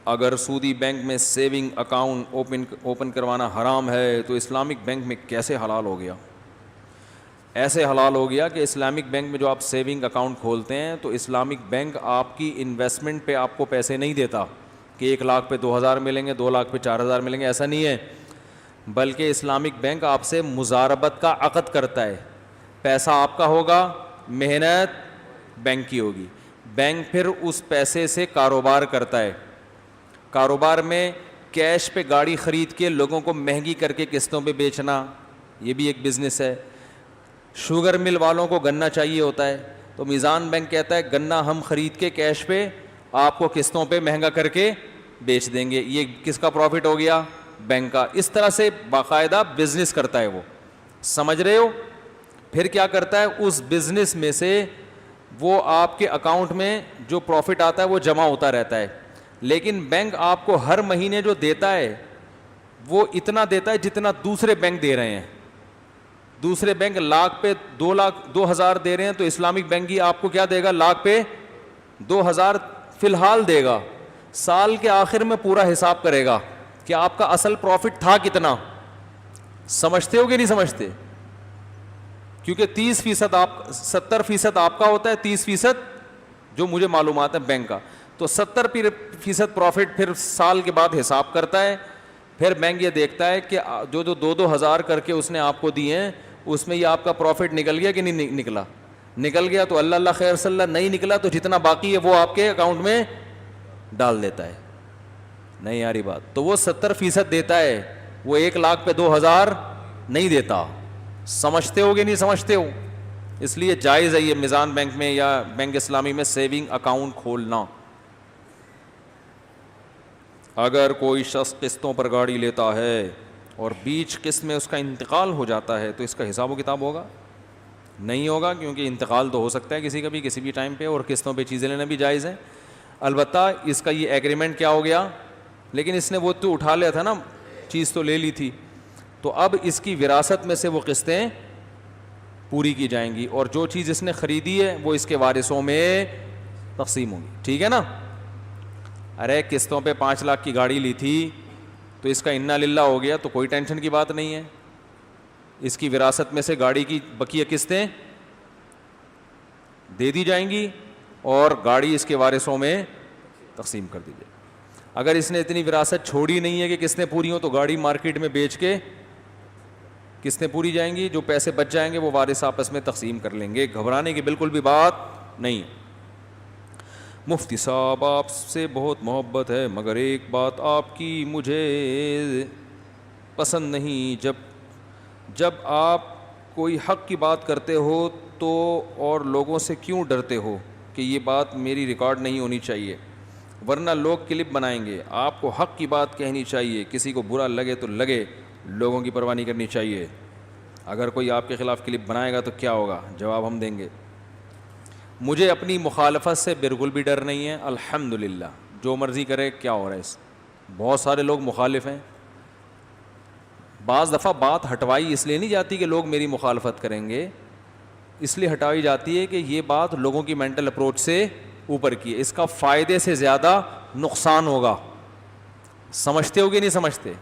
اگر سودی بینک میں سیونگ اکاؤنٹ اوپن کروانا حرام ہے تو اسلامک بینک میں کیسے حلال ہو گیا؟ ایسے حلال ہو گیا کہ اسلامک بینک میں جو آپ سیونگ اکاؤنٹ کھولتے ہیں تو اسلامک بینک آپ کی انویسٹمنٹ پہ آپ کو پیسے نہیں دیتا کہ 1 لاکھ پہ 2000 ملیں گے، 2 لاکھ پہ 4000 ملیں گے، ایسا نہیں ہے، بلکہ اسلامک بینک آپ سے مزاربت کا عقد کرتا ہے. پیسہ آپ کا ہوگا، محنت بینک کی ہوگی، بینک پھر اس پیسے سے کاروبار کرتا ہے. کاروبار میں کیش پہ گاڑی خرید کے لوگوں کو مہنگی کر کے قسطوں پہ بیچنا، یہ بھی ایک بزنس ہے. شوگر مل والوں کو گنا چاہیے ہوتا ہے تو میزان بینک کہتا ہے گنا ہم خرید کے کیش پہ آپ کو قسطوں پہ مہنگا کر کے بیچ دیں گے. یہ کس کا پروفٹ ہو گیا؟ بینک کا. اس طرح سے باقاعدہ بزنس کرتا ہے وہ، سمجھ رہے ہو؟ پھر کیا کرتا ہے، اس بزنس میں سے وہ آپ کے اکاؤنٹ میں جو پروفٹ آتا ہے وہ جمع ہوتا رہتا ہے، لیکن بینک آپ کو ہر مہینے جو دیتا ہے وہ اتنا دیتا ہے جتنا دوسرے بینک دے رہے ہیں. دوسرے بینک لاکھ پہ 2000 دے رہے ہیں تو اسلامک بینک ہی آپ کو کیا دے گا؟ لاکھ پہ 2000 فی الحال دے گا. سال کے آخر میں پورا حساب کرے گا کہ آپ کا اصل پروفٹ تھا کتنا. سمجھتے ہو کہ نہیں سمجھتے؟ کیونکہ 30% 70% آپ کا ہوتا ہے، 30% جو مجھے معلومات ہے بینک کا، تو 70% پروفٹ پھر سال کے بعد حساب کرتا ہے. پھر بینک یہ دیکھتا ہے کہ جو 2-2000 کر کے اس نے آپ کو دیے ہیں اس میں یہ آپ کا پروفٹ نکل گیا کہ نہیں نکلا. نکل گیا تو اللہ اللہ خیر صلی اللہ، نہیں نکلا تو جتنا باقی ہے وہ آپ کے اکاؤنٹ میں ڈال دیتا ہے. نہیں آ رہی بات؟ تو وہ 70% دیتا ہے، وہ 1 لاکھ پہ 2000 نہیں دیتا. سمجھتے ہو کہ نہیں سمجھتے ہو؟ اس لیے جائز ہے یہ میزان بینک میں یا بینک اسلامی میں سیونگ اکاؤنٹ کھولنا. اگر کوئی شخص قسطوں پر گاڑی لیتا ہے اور بیچ قسط میں اس کا انتقال ہو جاتا ہے تو اس کا حساب و کتاب ہوگا؟ نہیں ہوگا، کیونکہ انتقال تو ہو سکتا ہے کسی کا بھی کسی بھی ٹائم پہ، اور قسطوں پہ چیزیں لینا بھی جائز ہے. البتہ اس کا یہ ایگریمنٹ کیا ہو گیا، لیکن اس نے وہ تو اٹھا لیا تھا نا، چیز تو لے لی تھی، تو اب اس کی وراثت میں سے وہ قسطیں پوری کی جائیں گی اور جو چیز اس نے خریدی ہے وہ اس کے وارثوں میں تقسیم ہوگی. ٹھیک ہے نا؟ ارے قسطوں پہ 5 لاکھ کی گاڑی لی تھی تو اس کا انا للہ ہو گیا تو کوئی ٹینشن کی بات نہیں ہے. اس کی وراثت میں سے گاڑی کی بقیہ قسطیں دے دی جائیں گی اور گاڑی اس کے وارثوں میں تقسیم کر دی جائے. اگر اس نے اتنی وراثت چھوڑی نہیں ہے کہ قسطیں پوری ہوں تو گاڑی مارکیٹ میں بیچ کے قسطیں پوری جائیں گی، جو پیسے بچ جائیں گے وہ وارث آپس میں تقسیم کر لیں گے. گھبرانے کی بالکل بھی بات نہیں. مفتی صاحب آپ سے بہت محبت ہے مگر ایک بات آپ کی مجھے پسند نہیں، جب آپ کوئی حق کی بات کرتے ہو تو اور لوگوں سے کیوں ڈرتے ہو کہ یہ بات میری ریکارڈ نہیں ہونی چاہیے ورنہ لوگ کلپ بنائیں گے. آپ کو حق کی بات کہنی چاہیے، کسی کو برا لگے تو لگے، لوگوں کی پرواہ نہیں کرنی چاہیے. اگر کوئی آپ کے خلاف کلپ بنائے گا تو کیا ہوگا؟ جواب ہم دیں گے. مجھے اپنی مخالفت سے بالکل بھی ڈر نہیں ہے، الحمدللہ، جو مرضی کرے. کیا ہو رہا ہے اس؟ بہت سارے لوگ مخالف ہیں. بعض دفعہ بات ہٹوائی اس لیے نہیں جاتی کہ لوگ میری مخالفت کریں گے، اس لیے ہٹائی جاتی ہے کہ یہ بات لوگوں کی مینٹل اپروچ سے اوپر کی ہے، اس کا فائدے سے زیادہ نقصان ہوگا. سمجھتے ہو کہ نہیں سمجھتے؟